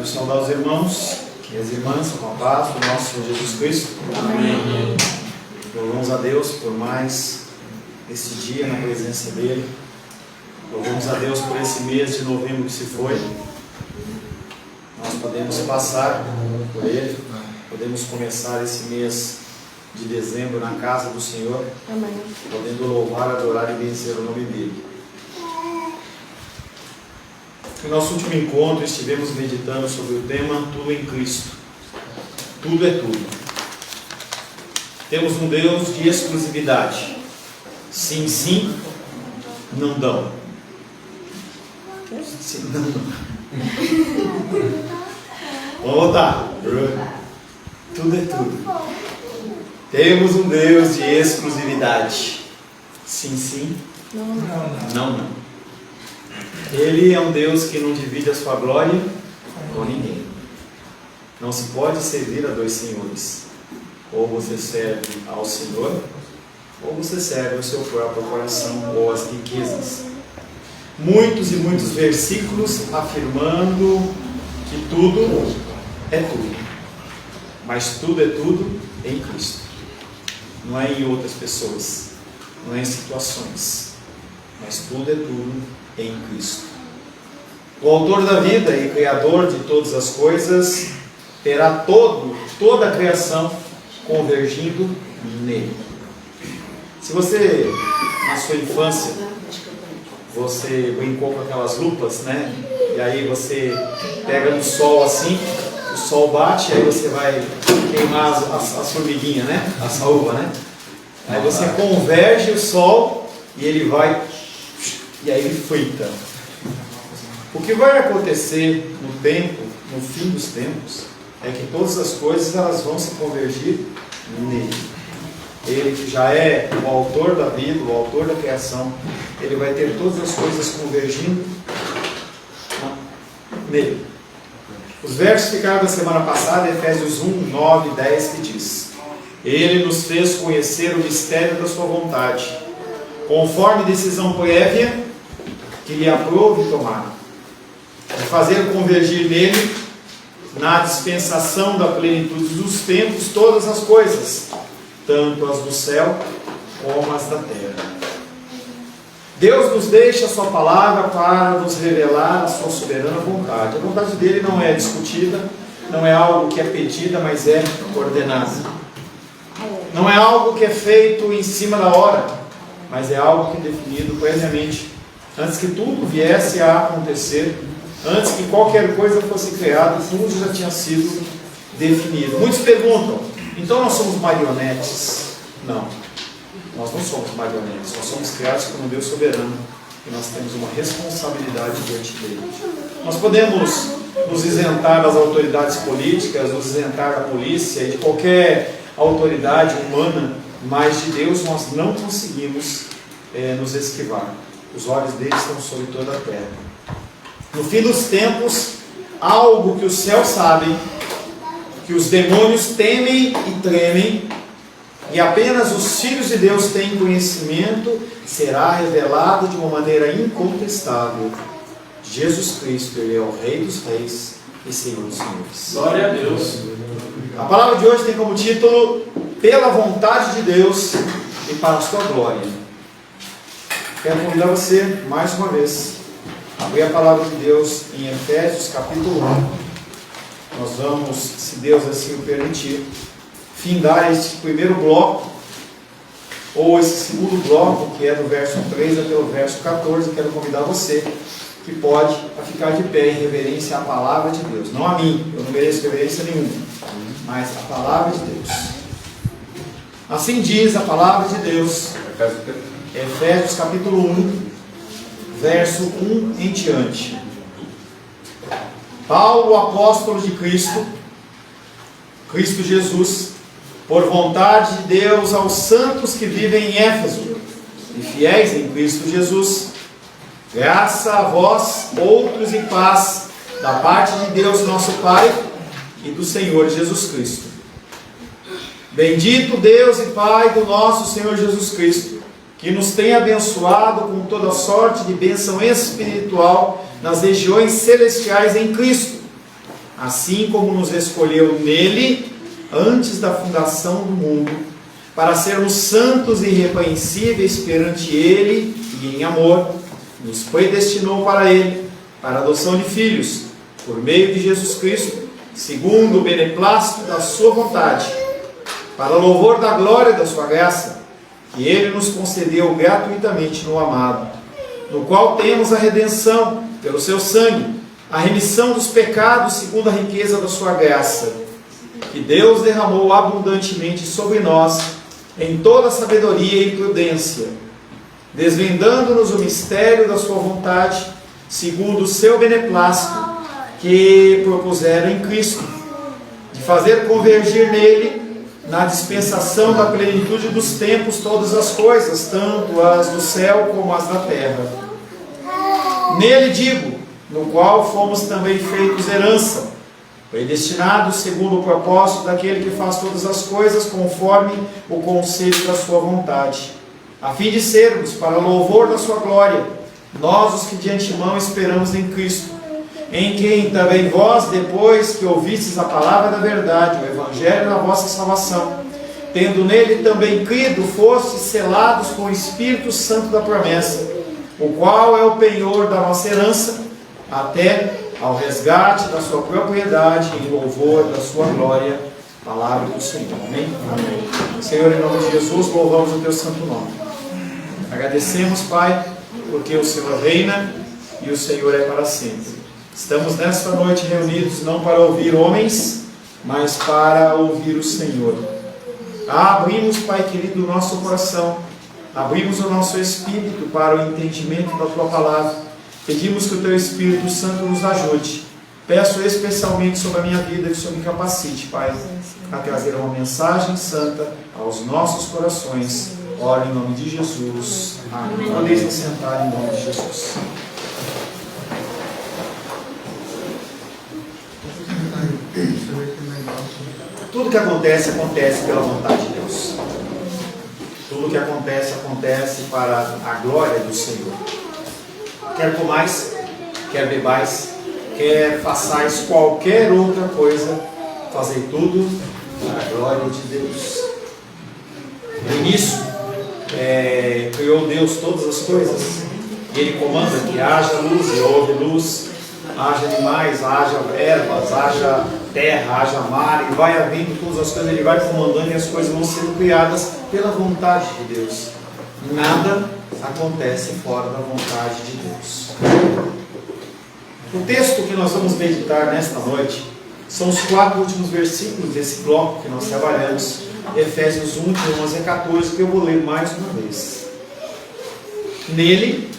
Quero saudar os irmãos e as irmãs com a paz do nosso Senhor Jesus Cristo. Amém. Louvamos a Deus por mais este dia na presença dEle. Louvamos a Deus por esse mês de novembro que se foi. Nós podemos passar por Ele, podemos começar esse mês de dezembro na casa do Senhor, Amém. podendo louvar, adorar e benzer o nome dEle. No nosso último encontro estivemos meditando sobre o tema Tudo em Cristo. Tudo é tudo. Temos um Deus de exclusividade. Sim, sim, não dão. Sim, não dão. Vamos voltar. Tudo é tudo. Temos um Deus de exclusividade. Sim, sim, não. Ele é um Deus que não divide a sua glória com ninguém. Não se pode servir a dois senhores. Ou você serve ao Senhor, ou você serve ao seu próprio coração ou às riquezas. Muitos e muitos versículos afirmando que tudo é tudo. Mas tudo é tudo em Cristo. Não é em outras pessoas, não é em situações, mas tudo é tudo em Cristo. O autor da vida e criador de todas as coisas terá toda a criação convergindo nele. Se você, na sua infância, você brincou com aquelas lupas, né? E aí você pega no sol assim, o sol bate, aí você vai queimar as formiguinhas, né? A saúva, né? Aí você converge o sol e ele vai, e aí ele frita. O que vai acontecer no tempo, no fim dos tempos, é que todas as coisas elas vão se convergir nele. Ele que já é o autor da vida, o autor da criação, ele vai ter todas as coisas convergindo nele. Os versos ficaram da semana passada, Efésios 1, 9 e 10, que diz: Ele nos fez conhecer o mistério da sua vontade, conforme decisão prévia que lhe aprouve tomar, de fazer convergir nele, na dispensação da plenitude dos tempos, todas as coisas, tanto as do céu como as da terra. Deus nos deixa a sua palavra para nos revelar a sua soberana vontade. A vontade dele não é discutida, não é algo que é pedida, mas é ordenada. Não é algo que é feito em cima da hora, mas é algo que é definido previamente, antes que tudo viesse a acontecer, antes que qualquer coisa fosse criada, tudo já tinha sido definido. Muitos perguntam, então nós somos marionetes? Não, nós não somos marionetes, nós somos criados por um Deus soberano e nós temos uma responsabilidade diante dele. Nós podemos nos isentar das autoridades políticas, nos isentar da polícia e de qualquer autoridade humana, mas de Deus nós não conseguimos nos esquivar. Os olhos dele estão sobre toda a terra. No fim dos tempos, algo que os céus sabem, que os demônios temem e tremem, e apenas os filhos de Deus têm conhecimento, será revelado de uma maneira incontestável. Jesus Cristo, Ele é o Rei dos Reis e Senhor dos Senhores. Glória a Deus. A palavra de hoje tem como título Pela vontade de Deus e para a sua glória. Quero convidar você, mais uma vez, a abrir a palavra de Deus em Efésios capítulo 1. Nós vamos, se Deus assim o permitir, findar este primeiro bloco, ou esse segundo bloco, que é do verso 3 até o verso 14. Quero convidar você, que pode, a ficar de pé em reverência à palavra de Deus. Não a mim, eu não mereço reverência nenhuma, mas a palavra de Deus. Assim diz a palavra de Deus, Efésios capítulo 1, verso 1 em diante. Paulo, apóstolo de Cristo Jesus, por vontade de Deus, aos santos que vivem em Éfeso e fiéis em Cristo Jesus, graça a vós, outros, e paz da parte de Deus nosso Pai e do Senhor Jesus Cristo. Bendito Deus e Pai do nosso Senhor Jesus Cristo, que nos tem abençoado com toda sorte de bênção espiritual nas regiões celestiais em Cristo, assim como nos escolheu nele antes da fundação do mundo, para sermos santos e irrepreensíveis perante ele, e em amor nos predestinou para ele, para a adoção de filhos, por meio de Jesus Cristo, segundo o beneplácito da sua vontade, para louvor da glória da sua graça, que ele nos concedeu gratuitamente no amado, no qual temos a redenção pelo seu sangue, a remissão dos pecados segundo a riqueza da sua graça, que Deus derramou abundantemente sobre nós, em toda sabedoria e prudência, desvendando-nos o mistério da sua vontade, segundo o seu beneplácito, que propusera em Cristo, de fazer convergir nele, na dispensação da plenitude dos tempos, todas as coisas, tanto as do céu como as da terra. Nele digo, no qual fomos também feitos herança, predestinados segundo o propósito daquele que faz todas as coisas conforme o conselho da sua vontade, a fim de sermos, para louvor da sua glória, nós os que de antemão esperamos em Cristo, em quem também vós, depois que ouvistes a palavra da verdade, o evangelho da vossa salvação, tendo nele também crido, fostes selados com o Espírito Santo da promessa, o qual é o penhor da nossa herança, até ao resgate da sua propriedade, em louvor da sua glória. Palavra do Senhor. Amém? Amém. Senhor, em nome de Jesus, louvamos o teu santo nome. Agradecemos, Pai, porque o Senhor reina e o Senhor é para sempre. Estamos nesta noite reunidos não para ouvir homens, mas para ouvir o Senhor. Abrimos, Pai querido, o nosso coração, abrimos o nosso espírito para o entendimento da tua palavra. Pedimos que o teu Espírito Santo nos ajude. Peço especialmente sobre a minha vida que o Senhor me capacite, Pai, a trazer uma mensagem santa aos nossos corações. Oro em nome de Jesus. Amém. Podem se sentar em nome de Jesus. Tudo que acontece, acontece pela vontade de Deus. Tudo que acontece, acontece para a glória do Senhor. Quer comais, quer bebais, quer façais qualquer outra coisa, fazei tudo para a glória de Deus. No início, criou Deus todas as coisas, e Ele comanda que haja luz e houve luz, haja animais, haja ervas, haja terra, haja mar, e vai havendo todas as coisas, Ele vai comandando e as coisas vão sendo criadas pela vontade de Deus. Nada acontece fora da vontade de Deus. O texto que nós vamos meditar nesta noite são os 4 últimos versículos desse bloco que nós trabalhamos, Efésios 1, de 11 a 14, que eu vou ler mais uma vez. Nele,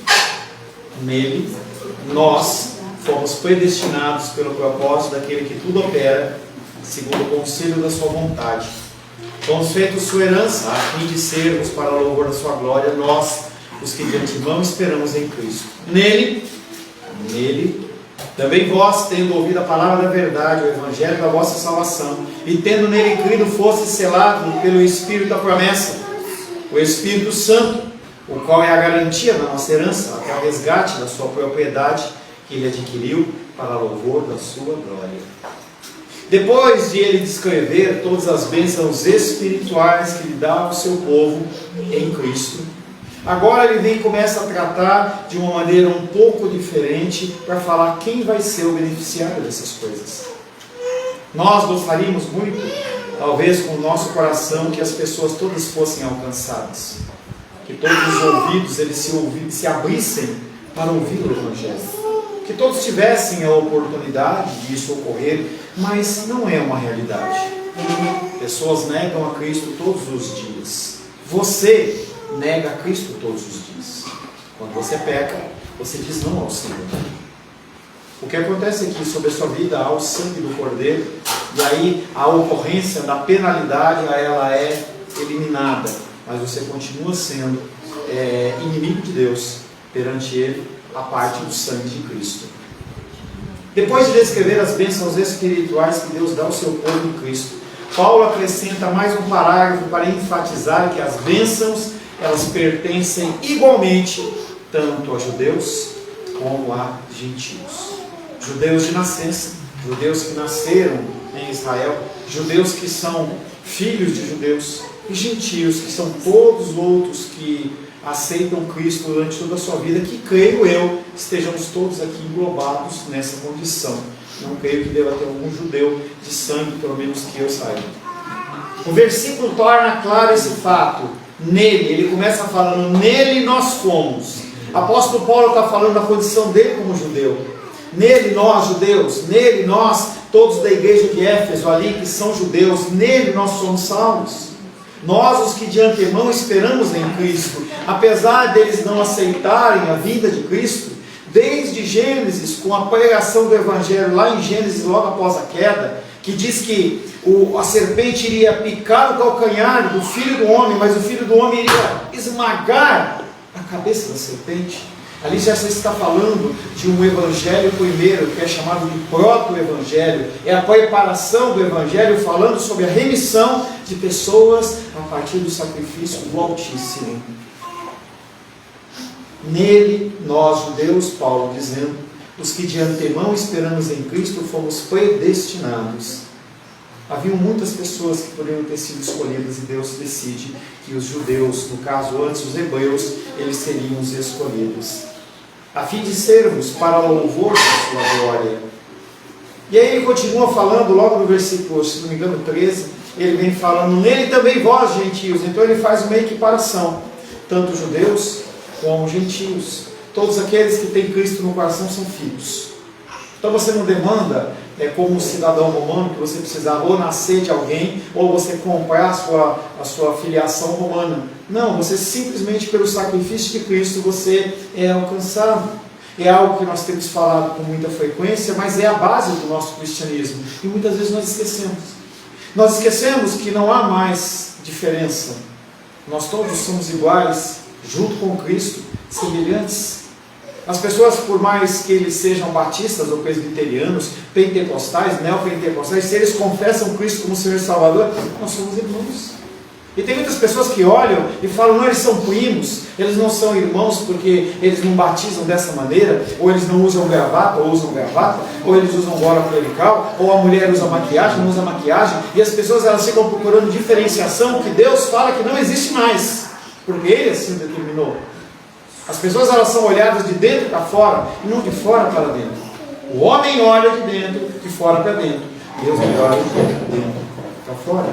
nós fomos predestinados pelo propósito daquele que tudo opera, segundo o conselho da sua vontade. Fomos feitos sua herança, a fim de sermos, para o louvor da sua glória, nós, os que de antemão esperamos em Cristo. Nele, também vós, tendo ouvido a palavra da verdade, o evangelho da vossa salvação, e tendo nele crido, foste selado pelo Espírito da promessa, o Espírito Santo, o qual é a garantia da nossa herança, até o resgate da sua propriedade, que ele adquiriu para louvor da sua glória. Depois de ele descrever todas as bênçãos espirituais que lhe dá ao seu povo em Cristo, agora ele vem e começa a tratar de uma maneira um pouco diferente para falar quem vai ser o beneficiário dessas coisas. Nós gostaríamos muito, talvez com o nosso coração, que as pessoas todas fossem alcançadas, que todos os ouvidos eles se abrissem para ouvir o Evangelho, que todos tivessem a oportunidade de isso ocorrer, mas não é uma realidade. Pessoas negam a Cristo todos os dias. Você nega a Cristo todos os dias. Quando você peca, você diz não ao Senhor. O que acontece aqui sobre a sua vida, há o sangue do Cordeiro, e aí a ocorrência da penalidade, ela é eliminada, mas você continua sendo inimigo de Deus perante Ele, a parte do sangue de Cristo. Depois de descrever as bênçãos espirituais que Deus dá ao seu povo em Cristo, Paulo acrescenta mais um parágrafo para enfatizar que as bênçãos, elas pertencem igualmente tanto a judeus como a gentios. Judeus de nascença, judeus que nasceram em Israel, judeus que são filhos de judeus, e gentios, que são todos os outros que aceitam Cristo durante toda a sua vida, que creio eu, estejamos todos aqui englobados nessa condição. Não creio que deva ter algum judeu de sangue, pelo menos que eu saiba. O versículo torna claro esse fato. Nele, ele começa falando, nele nós fomos. Apóstolo Paulo está falando da condição dele como judeu. Nele nós, judeus, nele nós, todos da igreja de Éfeso ali, que são judeus, nele nós somos salvos. Nós, os que de antemão esperamos em Cristo, apesar deles não aceitarem a vinda de Cristo, desde Gênesis, com a pregação do Evangelho, lá em Gênesis, logo após a queda, que diz que a serpente iria picar o calcanhar do Filho do Homem, mas o Filho do Homem iria esmagar a cabeça da serpente. Ali já se está falando de um evangelho primeiro, que é chamado de proto-evangelho. É a preparação do evangelho falando sobre a remissão de pessoas a partir do sacrifício do Altíssimo. Nele, nós, judeus, Paulo dizendo, os que de antemão esperamos em Cristo, fomos predestinados. Haviam muitas pessoas que poderiam ter sido escolhidas e Deus decide que os judeus, no caso antes os hebreus, eles seriam os escolhidos, a fim de sermos para louvor da sua glória. E aí ele continua falando, logo no versículo, se não me engano, 13, ele vem falando, nele também vós, gentios. Então ele faz uma equiparação, tanto judeus como gentios. Todos aqueles que têm Cristo no coração são filhos. Então você não demanda, como um cidadão romano, que você precisava ou nascer de alguém, ou você comprar a sua filiação romana. Não, você simplesmente pelo sacrifício de Cristo, você é alcançado. É algo que nós temos falado com muita frequência, mas é a base do nosso cristianismo. E muitas vezes nós esquecemos. Nós esquecemos que não há mais diferença. Nós todos somos iguais, junto com Cristo, semelhantes. As pessoas, por mais que eles sejam batistas ou presbiterianos, pentecostais, neopentecostais, se eles confessam Cristo como Senhor e Salvador, nós somos irmãos. E tem muitas pessoas que olham e falam, não, eles são primos, eles não são irmãos porque eles não batizam dessa maneira, ou eles não usam gravata, ou eles usam gola clerical, ou a mulher usa maquiagem, não usa maquiagem, e as pessoas elas ficam procurando diferenciação que Deus fala que não existe mais, porque Ele assim determinou. As pessoas elas são olhadas de dentro para fora e não de fora para dentro. O homem olha de dentro, de fora para dentro. Deus olha de dentro para fora.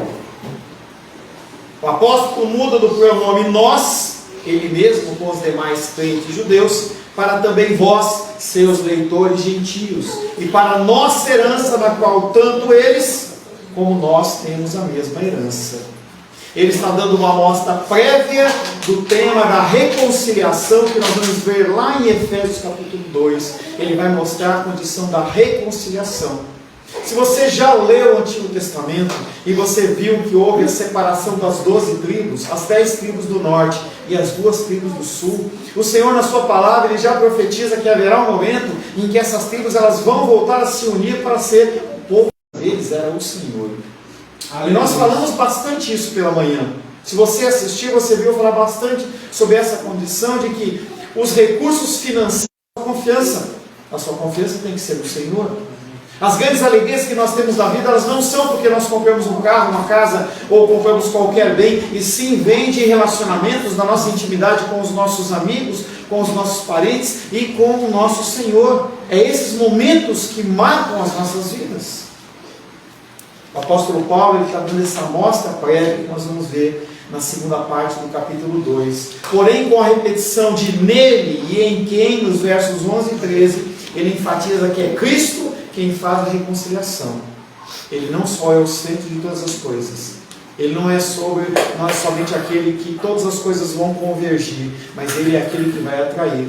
O apóstolo muda do pronome nós, ele mesmo com os demais crentes judeus, para também vós, seus leitores gentios, e para a nossa herança, na qual tanto eles como nós temos a mesma herança. Ele está dando uma amostra prévia do tema da reconciliação, que nós vamos ver lá em Efésios capítulo 2. Ele vai mostrar a condição da reconciliação. Se você já leu o Antigo Testamento e você viu que houve a separação das 12 tribos, as 10 tribos do norte e as 2 tribos do sul, o Senhor na sua palavra ele já profetiza que haverá um momento em que essas tribos elas vão voltar a se unir para ser o povo deles, era o Senhor. E nós falamos bastante isso pela manhã. Se você assistiu, você viu falar bastante sobre essa condição de que os recursos financeiros, a sua confiança tem que ser no Senhor. As grandes alegrias que nós temos na vida, elas não são porque nós compramos um carro, uma casa, ou compramos qualquer bem, e sim vem de relacionamentos, da nossa intimidade com os nossos amigos, com os nossos parentes e com o nosso Senhor. É esses momentos que marcam as nossas vidas. O apóstolo Paulo está dando essa amostra prévia que nós vamos ver na segunda parte do capítulo 2. Porém, com a repetição de nele e em quem, nos versos 11 e 13, ele enfatiza que é Cristo quem faz a reconciliação. Ele não só é o centro de todas as coisas. Ele não é somente aquele que todas as coisas vão convergir, mas ele é aquele que vai atrair.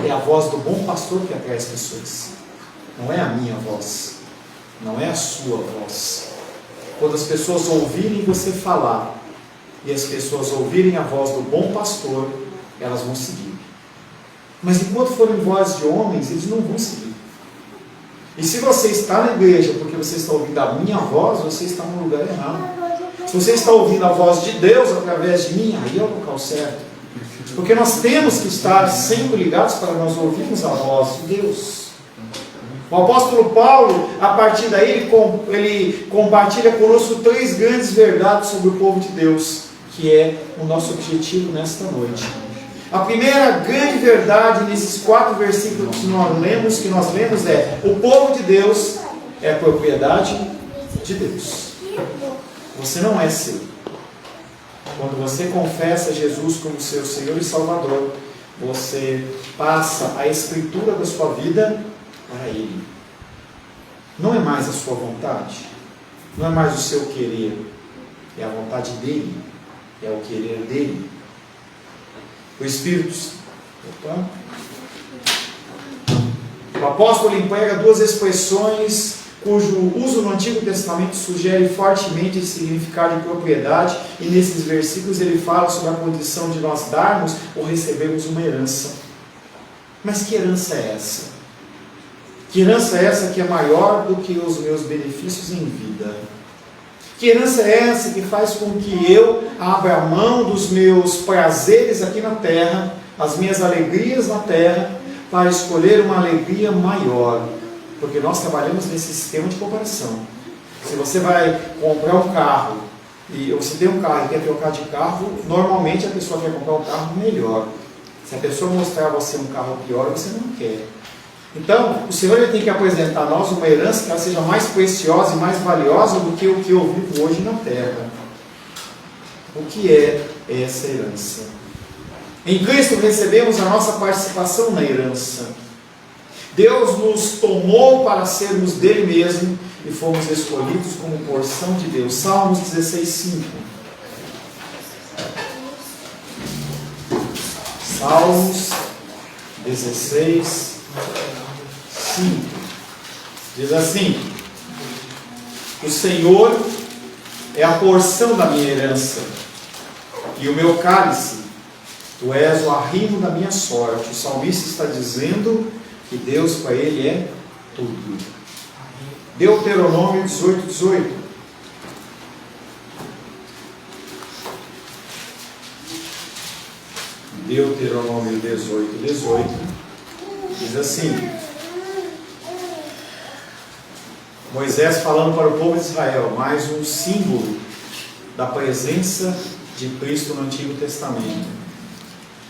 É a voz do bom pastor que atrai as pessoas. Não é a minha voz. Não é a sua voz. Quando as pessoas ouvirem você falar, e as pessoas ouvirem a voz do bom pastor, elas vão seguir. Mas enquanto forem vozes de homens, eles não vão seguir. E se você está na igreja porque você está ouvindo a minha voz, você está no lugar errado. Se você está ouvindo a voz de Deus através de mim, aí é o local certo. Porque nós temos que estar sempre ligados para nós ouvirmos a voz de Deus. O apóstolo Paulo, a partir daí, ele compartilha conosco 3 grandes verdades sobre o povo de Deus, que é o nosso objetivo nesta noite. A primeira grande verdade nesses 4 versículos que nós lemos é: o povo de Deus é a propriedade de Deus. Você não é seu. Quando você confessa Jesus como seu Senhor e Salvador, você passa a escritura da sua vida para Ele. Não é mais a sua vontade, não é mais o seu querer, é a vontade dEle, é o querer dEle. O Espírito. O apóstolo emprega 2 expressões cujo uso no Antigo Testamento sugere fortemente esse significado de propriedade, e nesses versículos ele fala sobre a condição de nós darmos ou recebermos uma herança. Mas que herança é essa? Que herança é essa que é maior do que os meus benefícios em vida? Que herança é essa que faz com que eu abra mão dos meus prazeres aqui na terra, as minhas alegrias na terra, para escolher uma alegria maior? Porque nós trabalhamos nesse sistema de comparação. Se você vai comprar um carro, e você tem um carro e quer trocar de carro, normalmente a pessoa quer comprar um carro melhor. Se a pessoa mostrar a você um carro pior, você não quer. Então, o Senhor ele tem que apresentar a nós uma herança que ela seja mais preciosa e mais valiosa do que o que eu vivo hoje na terra. O que é essa herança? Em Cristo recebemos a nossa participação na herança. Deus nos tomou para sermos dele mesmo e fomos escolhidos como porção de Deus. Salmos 16:5. Salmos 16:5. Diz assim: o Senhor é a porção da minha herança e o meu cálice. Tu és o arrimo da minha sorte. O salmista está dizendo que Deus para ele é tudo. Deuteronômio 18:18. Deuteronômio 18:18 diz assim: Moisés falando para o povo de Israel, mais um símbolo da presença de Cristo no Antigo Testamento.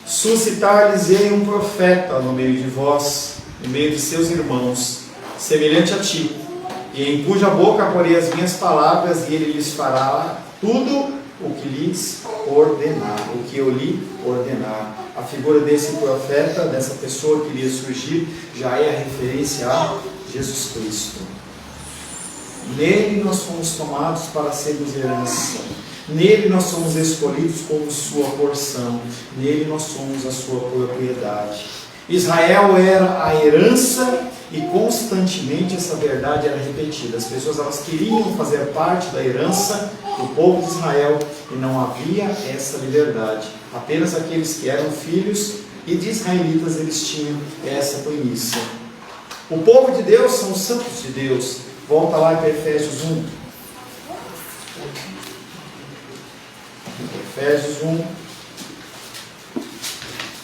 Suscitar-lhes-ei um profeta no meio de vós, no meio de seus irmãos, semelhante a ti, e em cuja boca porei as minhas palavras, e ele lhes fará tudo o que lhes ordenar, o que eu lhe ordenar. A figura desse profeta, dessa pessoa que iria surgir, já é a referência a Jesus Cristo. Nele nós fomos tomados para sermos herança. Nele nós somos escolhidos como sua porção. Nele nós somos a sua propriedade. Israel era a herança e constantemente essa verdade era repetida. As pessoas elas queriam fazer parte da herança do povo de Israel e não havia essa liberdade. Apenas aqueles que eram filhos e de israelitas eles tinham essa premissa. O povo de Deus são os santos de Deus. Volta lá para Efésios 1. Efésios 1.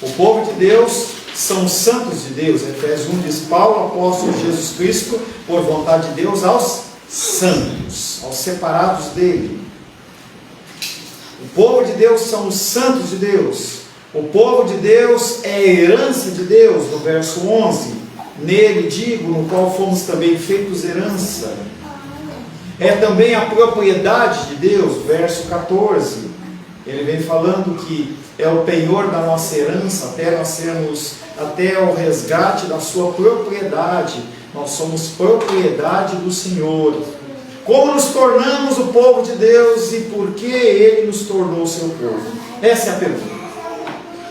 O povo de Deus são os santos de Deus. Efésios 1 diz: Paulo, apóstolo de Jesus Cristo, por vontade de Deus, aos santos, aos separados dele. O povo de Deus são os santos de Deus. O povo de Deus é a herança de Deus, no verso 11. Nele digo, no qual fomos também feitos herança. É também a propriedade de Deus, verso 14. Ele vem falando que é o penhor da nossa herança, até o resgate da sua propriedade. Nós somos propriedade do Senhor. Como nos tornamos o povo de Deus e por que Ele nos tornou o seu povo? Essa é a pergunta.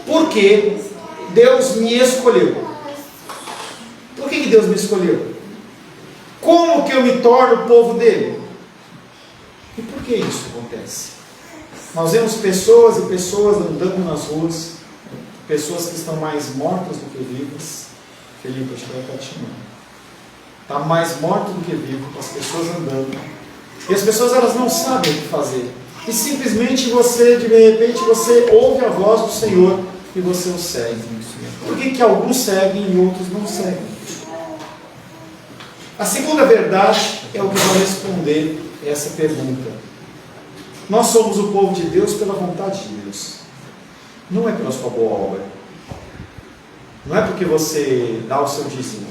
Por que Deus me escolheu? Por que Deus me escolheu? Como que eu me torno o povo dele? E por que isso acontece? Nós vemos pessoas e pessoas andando nas ruas, pessoas que estão mais mortas do que vivas. Felipe, acho que vai estar te chamando. Está mais morto do que vivo, as pessoas andando. E as pessoas elas não sabem o que fazer. E simplesmente de repente, você ouve a voz do Senhor e você o segue. Por que alguns seguem e outros não seguem? A segunda verdade é o que vai responder essa pergunta. Nós somos o povo de Deus pela vontade de Deus. Não é pela sua boa obra. Não é porque você dá o seu dízimo.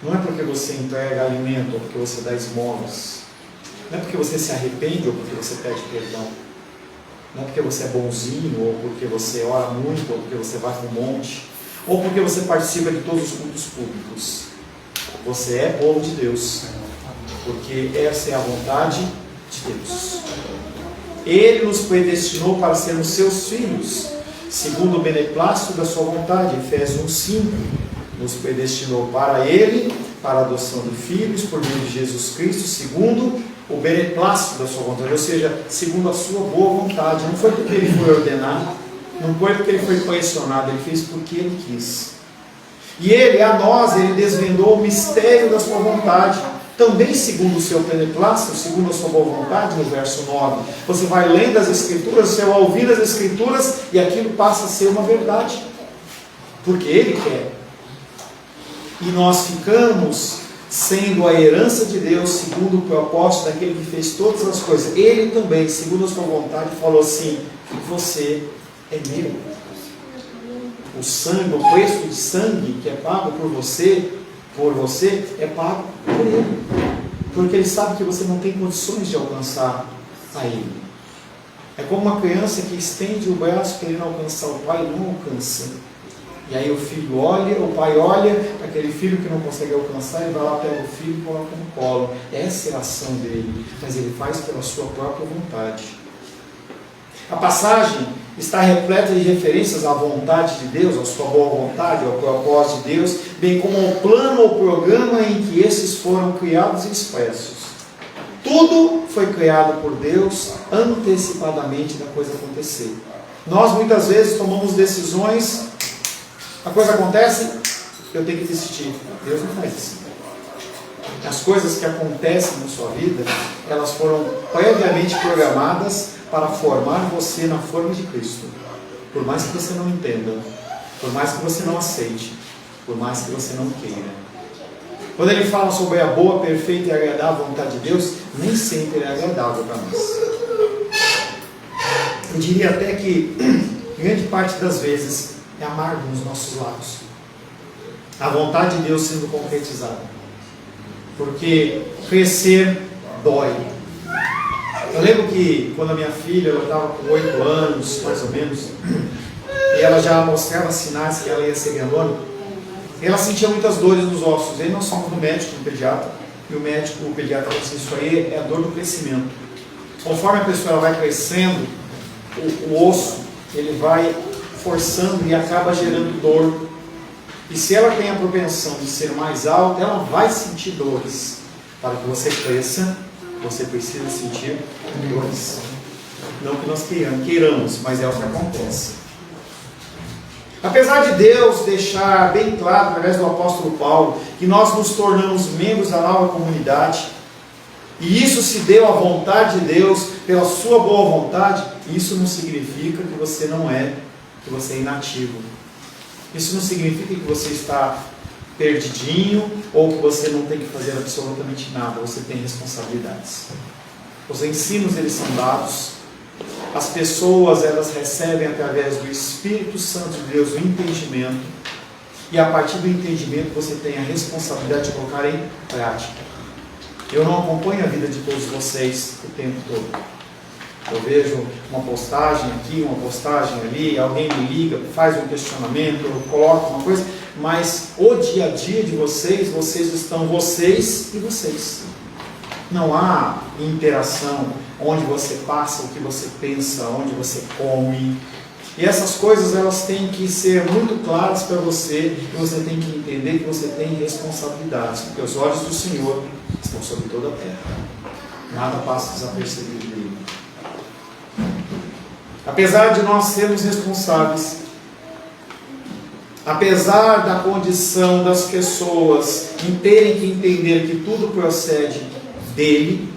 Não é porque você entrega alimento ou porque você dá esmolas. Não é porque você se arrepende ou porque você pede perdão. Não é porque você é bonzinho ou porque você ora muito ou porque você vai para o monte ou porque você participa de todos os cultos públicos. Você é povo de Deus porque essa é a vontade de Deus. Ele nos predestinou para sermos seus filhos, segundo o beneplácito da sua vontade. Efésios 1:5. Nos predestinou para Ele, para a adoção de filhos, por meio de Jesus Cristo, segundo o beneplácito da sua vontade, ou seja, segundo a sua boa vontade. Não foi porque Ele foi ordenado, não foi porque Ele foi pressionado, Ele fez porque Ele quis. E Ele, a nós, Ele desvendou o mistério da sua vontade, também segundo o seu beneplácito, segundo a sua boa vontade, no verso 9. Você vai lendo as Escrituras, você vai ouvindo as Escrituras, e aquilo passa a ser uma verdade, porque Ele quer. E nós ficamos sendo a herança de Deus, segundo o propósito daquele que fez todas as coisas. Ele também, segundo a sua vontade, falou assim: você é meu. O sangue, o preço de sangue que é pago por você, é pago por Ele. Porque Ele sabe que você não tem condições de alcançar a Ele. É como uma criança que estende o braço querendo alcançar o pai e não alcança. E aí o filho olha, o pai olha, aquele filho que não consegue alcançar, e vai lá, pega o filho e coloca no colo. Essa é a ação dele, mas ele faz pela sua própria vontade. A passagem está repleta de referências à vontade de Deus, à sua boa vontade, ao propósito de Deus, bem como ao plano ou programa em que esses foram criados e expressos. Tudo foi criado por Deus antecipadamente da coisa acontecer. Nós muitas vezes tomamos decisões, a coisa acontece, eu tenho que desistir. Deus não faz isso. As coisas que acontecem na sua vida, elas foram previamente programadas para formar você na forma de Cristo. Por mais que você não entenda, por mais que você não aceite, por mais que você não queira. Quando ele fala sobre a boa, perfeita e agradável vontade de Deus, nem sempre é agradável para nós. Eu diria até que grande parte das vezes é amargo nos nossos lábios. A vontade de Deus sendo concretizada. Porque crescer dói. Eu lembro que quando a minha filha estava com 8 anos, mais ou menos, e ela já mostrava sinais que ela ia ser grandona, ela sentia muitas dores nos ossos. E aí nós fomos no médico, no pediatra, e o pediatra disse: isso aí é a dor do crescimento. Conforme a pessoa vai crescendo, o osso ele vai forçando e acaba gerando dor. E se ela tem a propensão de ser mais alta, ela vai sentir dores. Para que você cresça, você precisa sentir dores. Não que nós queiramos, mas é o que acontece. Apesar de Deus deixar bem claro, através do apóstolo Paulo, que nós nos tornamos membros da nova comunidade, e isso se deu à vontade de Deus, pela sua boa vontade, isso não significa que você não é, que você é inativo. Isso não significa que você está perdidinho ou que você não tem que fazer absolutamente nada. Você tem responsabilidades. Os ensinos, eles são dados. As pessoas, elas recebem através do Espírito Santo de Deus o entendimento. E a partir do entendimento você tem a responsabilidade de colocar em prática. Eu não acompanho a vida de todos vocês o tempo todo. Eu vejo uma postagem aqui, uma postagem ali, alguém me liga, faz um questionamento, eu coloco uma coisa, mas o dia a dia de vocês, vocês estão vocês e vocês. Não há interação onde você passa, o que você pensa, onde você come. E essas coisas, elas têm que ser muito claras para você, e você tem que entender que você tem responsabilidades, porque os olhos do Senhor estão sobre toda a terra. Nada passa desapercebido dele. Apesar de nós sermos responsáveis, apesar da condição das pessoas terem que entender que tudo procede dele,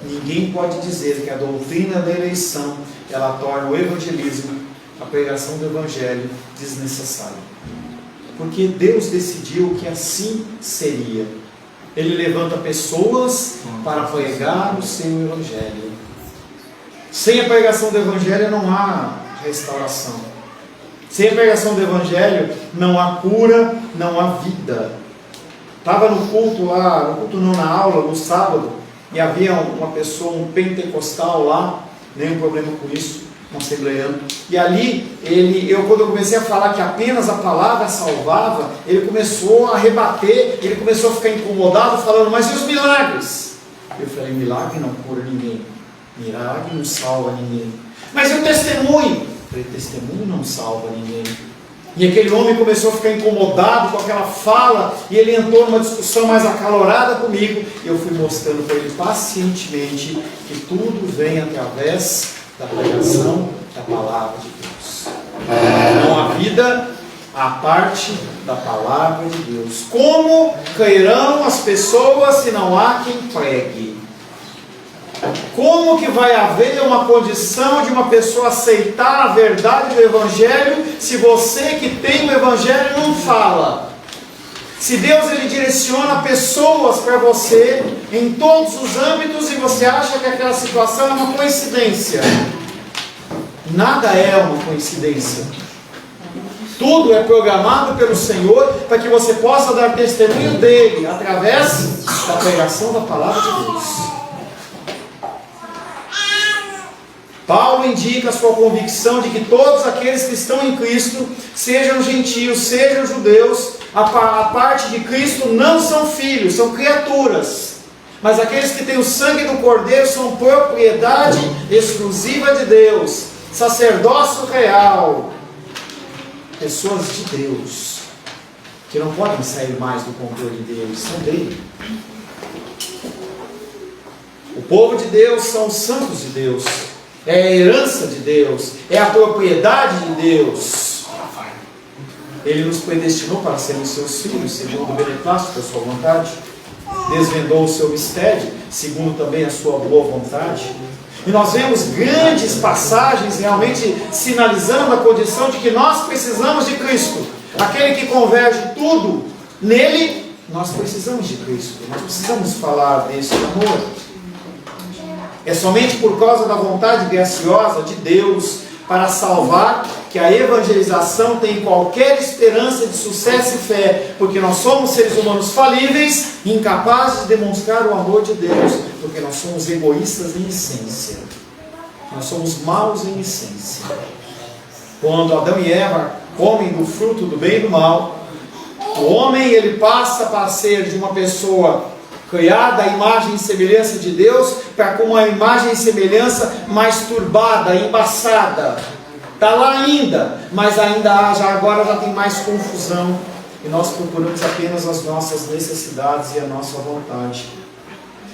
ninguém pode dizer que a doutrina da eleição, ela torna o evangelismo, a pregação do evangelho, desnecessário. Porque Deus decidiu que assim seria. Ele levanta pessoas para pregar o seu Evangelho. Sem a pregação do Evangelho não há restauração. Sem a pregação do Evangelho não há cura, não há vida. Estava no culto lá, no culto não, na aula, no sábado, e havia uma pessoa, um pentecostal lá, nenhum problema com isso, um assembleiano. E ali, quando eu comecei a falar que apenas a palavra salvava, ele começou a rebater, ele começou a ficar incomodado, falando, mas e os milagres? Eu falei, milagre não cura ninguém, milagre não salva ninguém. Mas e o testemunho? Eu falei, testemunho não salva ninguém. E aquele homem começou a ficar incomodado com aquela fala, e ele entrou numa discussão mais acalorada comigo, e eu fui mostrando para ele pacientemente que tudo vem através da pregação da palavra de Deus. Não há vida à parte da palavra de Deus. Como cairão as pessoas se não há quem pregue? Como que vai haver uma condição de uma pessoa aceitar a verdade do Evangelho se você que tem o Evangelho não fala? Se Deus ele direciona pessoas para você em todos os âmbitos e você acha que aquela situação é uma coincidência. Nada é uma coincidência. Tudo é programado pelo Senhor para que você possa dar testemunho dele através da pregação da palavra de Deus. Paulo indica a sua convicção de que todos aqueles que estão em Cristo, sejam gentios, sejam judeus, a parte de Cristo não são filhos, são criaturas. Mas aqueles que têm o sangue do Cordeiro são propriedade exclusiva de Deus, sacerdócio real, pessoas de Deus, que não podem sair mais do controle deles, são dele. O povo de Deus são os santos de Deus. É a herança de Deus, é a propriedade de Deus. Ele nos predestinou para sermos seus filhos, segundo o beneplácito da sua vontade. Desvendou o seu mistério, segundo também a sua boa vontade. E nós vemos grandes passagens realmente sinalizando a condição de que nós precisamos de Cristo. Aquele que converge tudo, nele nós precisamos de Cristo. Nós precisamos falar desse amor. É somente por causa da vontade graciosa de Deus para salvar que a evangelização tem qualquer esperança de sucesso e fé, porque nós somos seres humanos falíveis, incapazes de demonstrar o amor de Deus, porque nós somos egoístas em essência. Nós somos maus em essência. Quando Adão e Eva comem do fruto do bem e do mal, o homem ele passa para ser de uma pessoa criada à imagem e semelhança de Deus, para com uma imagem e semelhança mais turbada, embaçada. Está lá ainda, mas ainda agora já tem mais confusão. E nós procuramos apenas as nossas necessidades e a nossa vontade.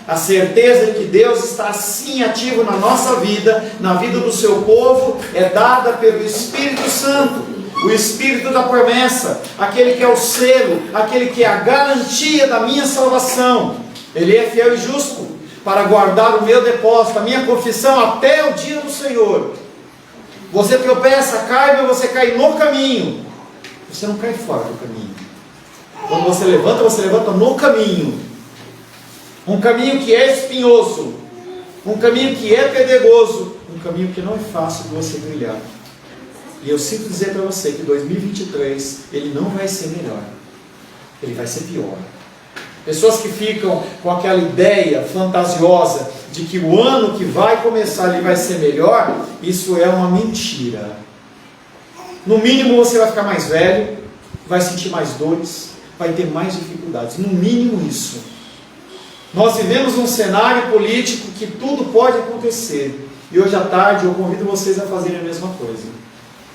A certeza de que Deus está sim ativo na nossa vida, na vida do seu povo, é dada pelo Espírito Santo. O Espírito da promessa, aquele que é o selo, aquele que é a garantia da minha salvação. Ele é fiel e justo para guardar o meu depósito, a minha confissão até o dia do Senhor. Você tropeça, cai, mas você cai no caminho. Você não cai fora do caminho. Quando você levanta no caminho. Um caminho que é espinhoso, um caminho que é pedregoso, um caminho que não é fácil de você brilhar. E eu sinto dizer para você que 2023, ele não vai ser melhor. Ele vai ser pior. Pessoas que ficam com aquela ideia fantasiosa de que o ano que vai começar ele vai ser melhor, isso é uma mentira. No mínimo você vai ficar mais velho, vai sentir mais dores, vai ter mais dificuldades. No mínimo isso. Nós vivemos um cenário político que tudo pode acontecer. E hoje à tarde eu convido vocês a fazerem a mesma coisa.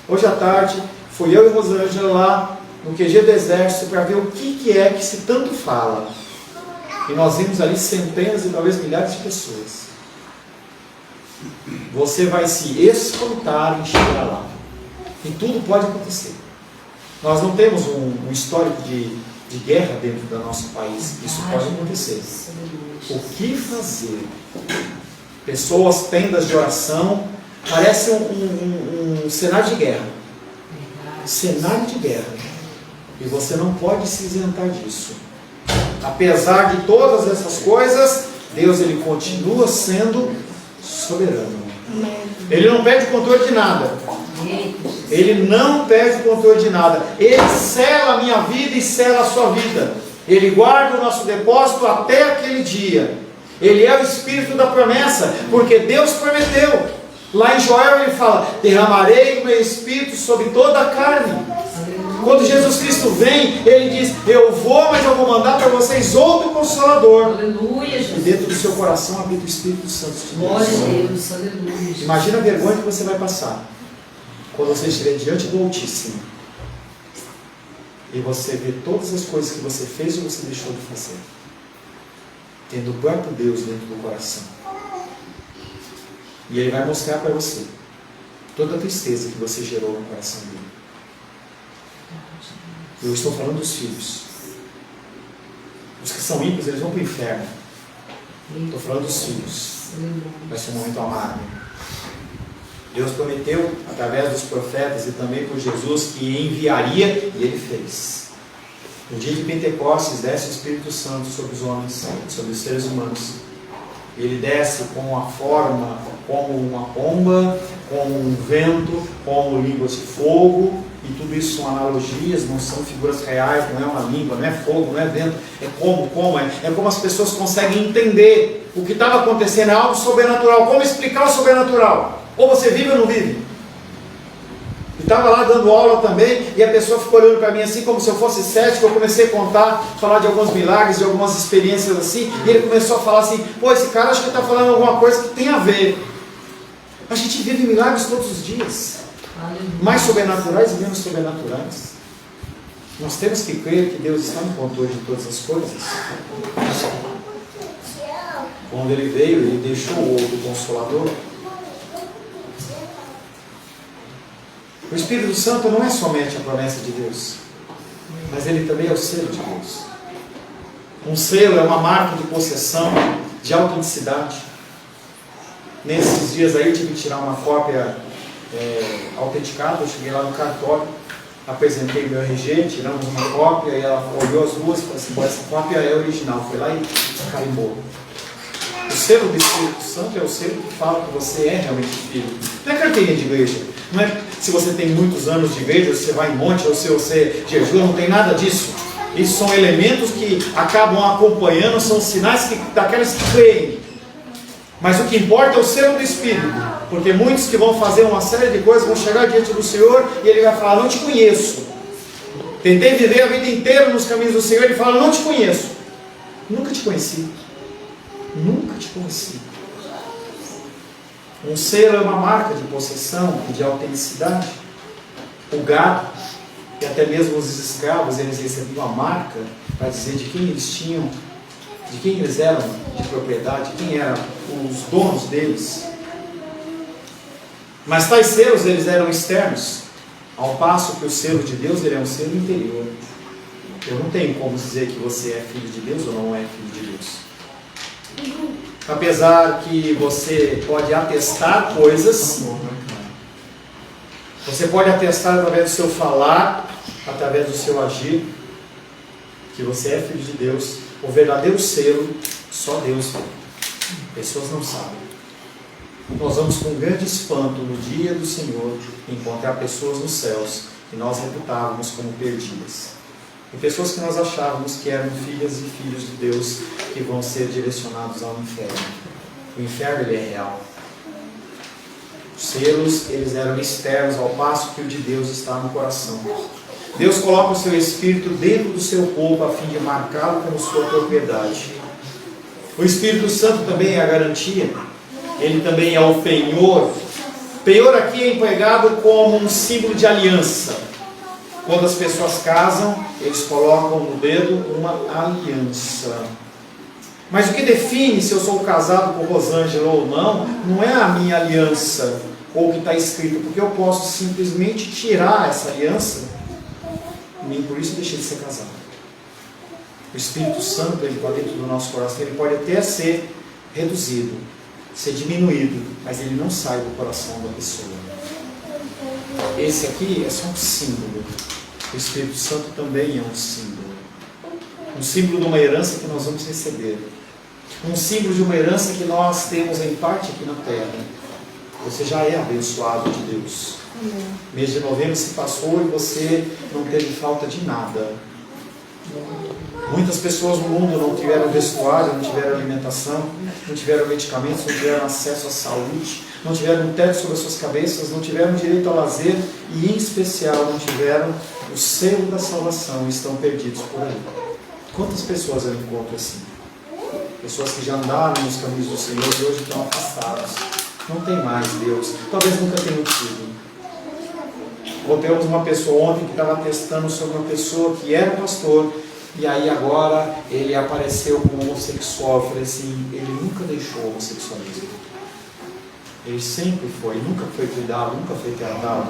Hoje à tarde fui eu e Rosângela lá no QG do Exército para ver o que é que se tanto fala. E nós vimos ali centenas e talvez milhares de pessoas. Você vai se espantar em chegar lá. E tudo pode acontecer. Nós não temos um histórico de guerra dentro do nosso país. Isso pode acontecer. O que fazer? Pessoas, tendas de oração. Parece um cenário de guerra. Cenário de guerra. E você não pode se isentar disso. apesar de todas essas coisas, Deus ele continua sendo soberano. Ele não perde o controle de nada. Ele não perde o controle de nada. Ele sela a minha vida e sela a sua vida. Ele guarda o nosso depósito até aquele dia. Ele é o Espírito da promessa, porque Deus prometeu. Lá em Joel ele fala: derramarei o meu Espírito sobre toda a carne. Quando Jesus Cristo vem, ele diz: eu vou, mas eu vou mandar para vocês outro Consolador. Aleluia, Jesus. E dentro do seu coração habita o Espírito Santo de Deus. Glória a Deus, aleluia. Imagina a vergonha que você vai passar quando você estiver diante do Altíssimo e você vê todas as coisas que você fez ou você deixou de fazer, tendo o próprio Deus dentro do coração. E Ele vai mostrar para você toda a tristeza que você gerou no coração dele. Eu estou falando dos filhos. Os que são ímpios, eles vão para o inferno. Estou falando dos filhos. Vai ser um momento amargo. Deus prometeu, através dos profetas e também por Jesus, que enviaria, e Ele fez. No dia de Pentecostes, desce o Espírito Santo sobre os homens, sobre os seres humanos. Ele desce com a forma como uma pomba, como um vento, como línguas de fogo, e tudo isso são analogias, não são figuras reais, não é uma língua, não é fogo, não é vento, é como as pessoas conseguem entender o que estava acontecendo, é algo sobrenatural. Como explicar o sobrenatural? Ou você vive ou não vive? E estava lá dando aula também, e a pessoa ficou olhando para mim assim, como se eu fosse cético. Eu comecei a falar de alguns milagres, de algumas experiências assim, e ele começou a falar assim: pô, esse cara acho que está falando alguma coisa que tem a ver. A gente vive milagres todos os dias, mais sobrenaturais e menos sobrenaturais. Nós temos que crer que Deus está no controle de todas as coisas. Quando Ele veio, Ele deixou o outro Consolador. O Espírito Santo não é somente a promessa de Deus, mas ele também é o selo de Deus. Um selo é uma marca de possessão, de autenticidade. Nesses dias aí eu tive que tirar uma cópia autenticada. Eu cheguei lá no cartório, apresentei meu RG, tiramos uma cópia, e ela olhou as duas e falou assim: essa cópia é original. Foi lá e carimbou. O selo do Espírito Santo é o selo que fala que você é realmente filho. Não é carteirinha de igreja. Não é se você tem muitos anos de igreja, ou se você vai em monte, ou se você jejua, não tem nada disso. Isso são elementos que acabam acompanhando, são sinais daqueles que creem. Mas o que importa é o selo do Espírito. Porque muitos que vão fazer uma série de coisas vão chegar diante do Senhor e Ele vai falar: não te conheço. Tentei viver a vida inteira nos caminhos do Senhor. Ele fala: não te conheço. Nunca te conheci. Nunca te conheci. Um selo é uma marca de possessão e de autenticidade. O gado, e até mesmo os escravos, eles recebiam a marca para dizer de quem eles tinham, de quem eles eram de propriedade, quem eram os donos deles. Mas tais selos, eles eram externos, ao passo que o selo de Deus, ele é um selo interior. Eu não tenho como dizer que você é filho de Deus ou não é filho de Deus. Apesar que você pode atestar coisas, você pode atestar através do seu falar, através do seu agir, que você é filho de Deus. O verdadeiro selo, só Deus vê. Pessoas não sabem. Nós vamos com grande espanto no dia do Senhor encontrar pessoas nos céus que nós reputávamos como perdidas. E pessoas que nós achávamos que eram filhas e filhos de Deus, que vão ser direcionados ao inferno. O inferno, ele é real. Os selos, eles eram externos, ao passo que o de Deus está no coração. Deus coloca o seu Espírito dentro do seu povo a fim de marcá-lo como sua propriedade. O Espírito Santo também é a garantia. Ele também é o penhor. Penhor aqui é empregado como um símbolo de aliança. Quando as pessoas casam, eles colocam no dedo uma aliança. Mas o que define se eu sou casado com Rosângela ou não, não é a minha aliança, ou o que está escrito, porque eu posso simplesmente tirar essa aliança, e nem por isso deixei de ser casado. O Espírito Santo, ele está dentro do nosso coração, ele pode até ser reduzido, ser diminuído, mas ele não sai do coração da pessoa. Esse aqui é só um símbolo. O Espírito Santo também é um símbolo. Um símbolo de uma herança que nós vamos receber. Um símbolo de uma herança que nós temos em parte aqui na terra. Você já é abençoado de Deus. Mês de novembro se passou e você não teve falta de nada. Muitas pessoas no mundo não tiveram vestuário, não tiveram alimentação, não tiveram medicamentos, não tiveram acesso à saúde, não tiveram um teto sobre as suas cabeças, não tiveram direito ao lazer e, em especial, não tiveram o selo da salvação e estão perdidos por aí. Quantas pessoas eu encontro assim? Pessoas que já andaram nos caminhos do Senhor e hoje estão afastados. Não tem mais Deus. Talvez nunca tenham tido. Encontramos uma pessoa ontem que estava testando sobre uma pessoa que era pastor. E aí agora ele apareceu como homossexual. Eu falei assim, ele nunca deixou o homossexualismo. Ele sempre foi, nunca foi cuidado, nunca foi tratado.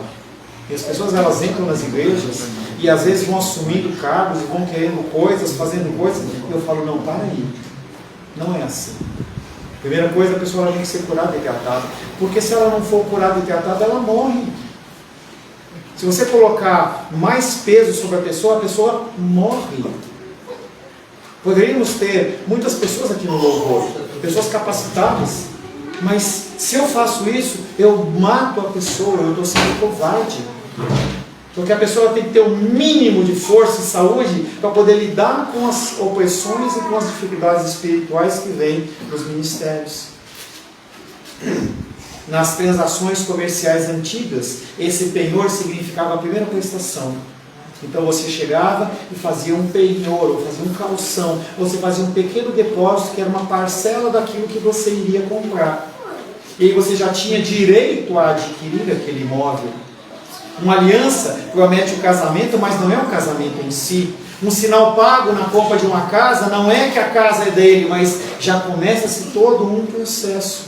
E as pessoas elas entram nas igrejas e às vezes vão assumindo cargos e vão querendo coisas, fazendo coisas. E eu falo, não, para aí. Não é assim. Primeira coisa, a pessoa tem que ser curada e tratada. Porque se ela não for curada e tratada, ela morre. Se você colocar mais peso sobre a pessoa morre. Poderíamos ter muitas pessoas aqui no louvor, pessoas capacitadas, mas se eu faço isso, eu mato a pessoa, eu estou sendo covarde. Porque a pessoa tem que ter um mínimo de força e saúde para poder lidar com as opressões e com as dificuldades espirituais que vêm nos ministérios. Nas transações comerciais antigas, esse penhor significava a primeira prestação. Então você chegava e fazia um penhor, ou fazia um calção, você fazia um pequeno depósito que era uma parcela daquilo que você iria comprar. E aí você já tinha direito a adquirir aquele imóvel. Uma aliança promete o casamento, mas não é o casamento em si. Um sinal pago na compra de uma casa não é que a casa é dele, mas já começa-se todo um processo.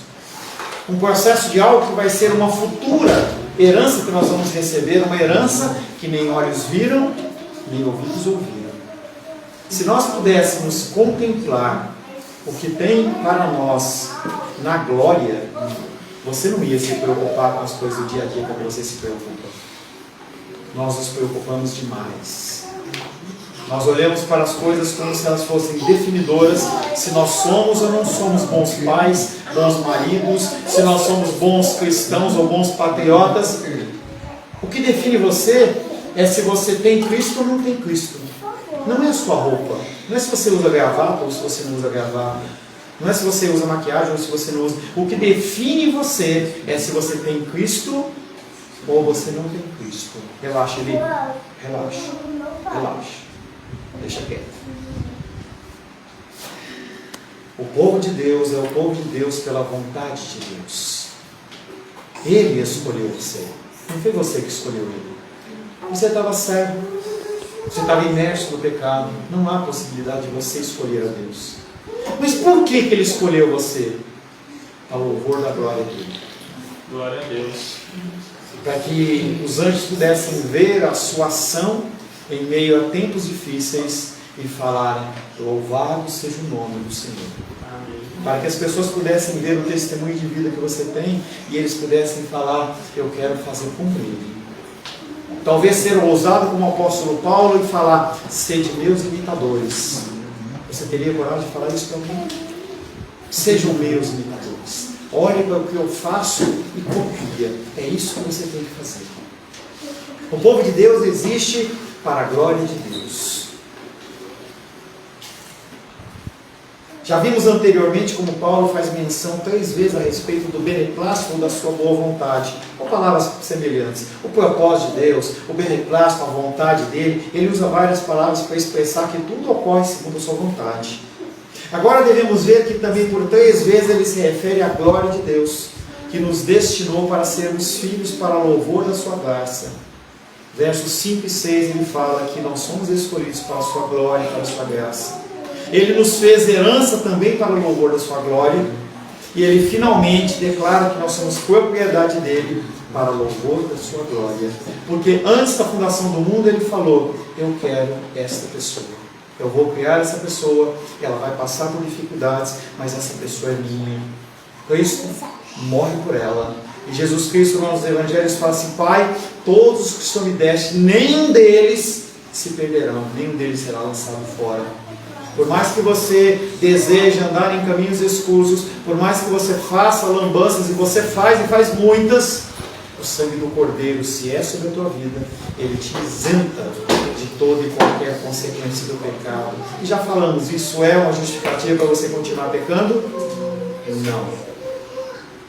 Um processo de algo que vai ser uma futura herança que nós vamos receber, uma herança que nem olhos viram, nem ouvidos ouviram. Se nós pudéssemos contemplar o que tem para nós na glória, você não ia se preocupar com as coisas do dia a dia como você se preocupa. Nós nos preocupamos demais. Nós olhamos para as coisas como se elas fossem definidoras, se nós somos ou não somos bons pais, bons maridos, se nós somos bons cristãos ou bons patriotas. O que define você é se você tem Cristo ou não tem Cristo. Não é a sua roupa, não é se você usa gravata ou se você não usa gravata, não é se você usa maquiagem ou se você não usa. O que define você é se você tem Cristo ou você não tem Cristo. Relaxa, Eli. Relaxa. Relaxa. Deixa quieto. O povo de Deus é o povo de Deus pela vontade de Deus. Ele escolheu você. Não foi você que escolheu ele. Você estava cego. Você estava imerso no pecado. Não há possibilidade de você escolher a Deus. Mas por que ele escolheu você? Ao louvor da glória dele. Glória a Deus. Para que os anjos pudessem ver a sua ação em meio a tempos difíceis e falarem, louvado seja o nome do Senhor. Amém. Para que as pessoas pudessem ver o testemunho de vida que você tem e eles pudessem falar, eu quero fazer como ele. Talvez ser ousado como o apóstolo Paulo e falar, sede meus imitadores. Você teria coragem de falar isso para alguém? Sejam meus imitadores. Olhe para o que eu faço e copia. É isso que você tem que fazer. O povo de Deus existe para a glória de Deus. Já vimos anteriormente como Paulo faz menção 3 vezes a respeito do beneplácito ou da sua boa vontade, com palavras semelhantes. O propósito de Deus, o beneplácito, a vontade dele, ele usa várias palavras para expressar que tudo ocorre segundo a sua vontade. Agora devemos ver que também por 3 vezes ele se refere à glória de Deus, que nos destinou para sermos filhos para louvor da sua graça. Versos 5 e 6 ele fala que nós somos escolhidos para a sua glória, para a sua graça. Ele nos fez herança também para o louvor da sua glória. E ele finalmente declara que nós somos propriedade dele para o louvor da sua glória. Porque antes da fundação do mundo ele falou, eu quero esta pessoa. Eu vou criar essa pessoa, ela vai passar por dificuldades, mas essa pessoa é minha. Cristo morre por ela. E Jesus Cristo nos evangelhos fala assim, Pai, todos os que o Senhor me deste, nenhum deles se perderão, nenhum deles será lançado fora. Por mais que você deseje andar em caminhos escusos, por mais que você faça lambanças, e você faz muitas, o sangue do Cordeiro, se é sobre a tua vida, ele te isenta de toda e qualquer consequência do pecado. E já falamos, isso é uma justificativa para você continuar pecando? Não.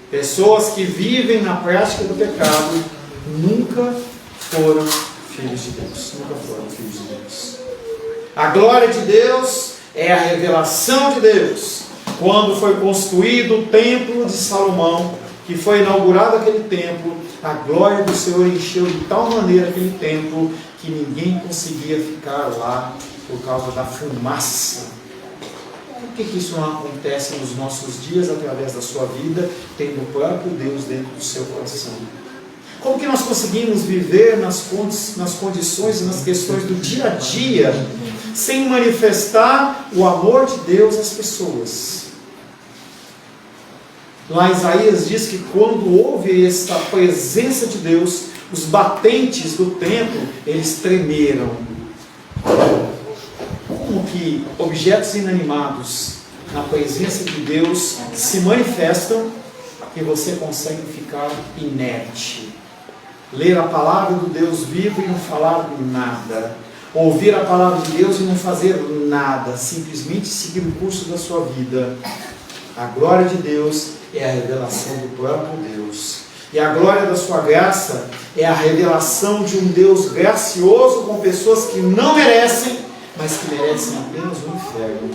Pessoas que vivem na prática do pecado nunca foram filhos de Deus. Nunca foram filhos de Deus. A glória de Deus é a revelação de Deus. Quando foi construído o templo de Salomão, que foi inaugurado aquele templo, a glória do Senhor encheu de tal maneira aquele templo que ninguém conseguia ficar lá por causa da fumaça. Por que isso não acontece nos nossos dias através da sua vida, tendo o próprio Deus dentro do seu coração? Como que nós conseguimos viver nas condições e nas questões do dia a dia, sem manifestar o amor de Deus às pessoas? Lá Isaías diz que quando houve esta presença de Deus, os batentes do templo, eles tremeram. Como que objetos inanimados, na presença de Deus, se manifestam e você consegue ficar inerte? Ler a palavra do Deus vivo e não falar nada. Ouvir a palavra de Deus e não fazer nada. Simplesmente seguir o curso da sua vida. A glória de Deus é a revelação do próprio Deus. E a glória da sua graça é a revelação de um Deus gracioso com pessoas que não merecem, mas que merecem apenas o inferno.